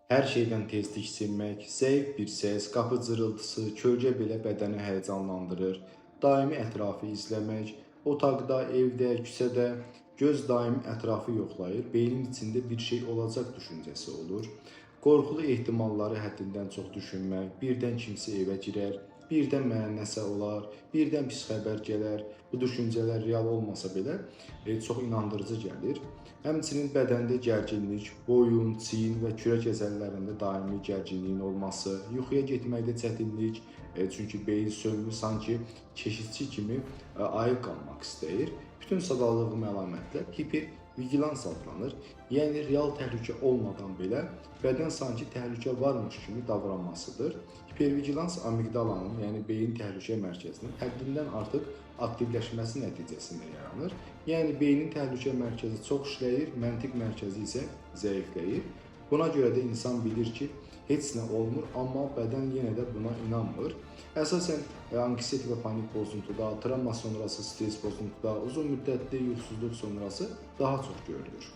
Hər şeydən tez tiksinmək, zəif bir səs, qapı cırıltısı, kölgə belə bədəni həyəcanlandırır. Daimi ətrafı izləmək, otaqda, evdə, küçədə göz daimi ətrafı yoxlayır. Beynin içində bir şey olacaq düşüncəsi olur. Qorxulu ehtimalları həddindən çox düşünmək, birdən kimsə evə girər, birdən mənə nəsə olar, birdən pis xəbər gələr. Bu düşüncələr real olmasa belə çox inandırıcı gəlir. Həmçinin bədəndə gərginlik, boyun, çiyin və kürək əzələlərində daimi gərginliyin olması, yuxuya getməkdə çətinlik, çünki beyin sönmü sanki keşikçi kimi ayıq qalmaq istəyir. Bütün sadalalığım əlamətlər hipervigilans adlanır. Yəni real təhlükə olmadan belə bədən sanki təhlükə varmış kimi davranmasıdır. Hipervigilans amigdalanın, yəni beyin təhlükə mərkəzinin həddindən artıq aktivləşməsi nəticəsində yaranır. Yəni beynin təhlükə mərkəzi çox işləyir, məntiq mərkəzi isə zəifləyir. Buna görə də insan bilir ki, heç nə olmur, amma bədən yenə də buna inanmır. Əsasən anksiyete və panik pozuntuda, travma sonrası stres pozuntuda, uzun müddətli yuxusuzluq sonrası daha çox görülür.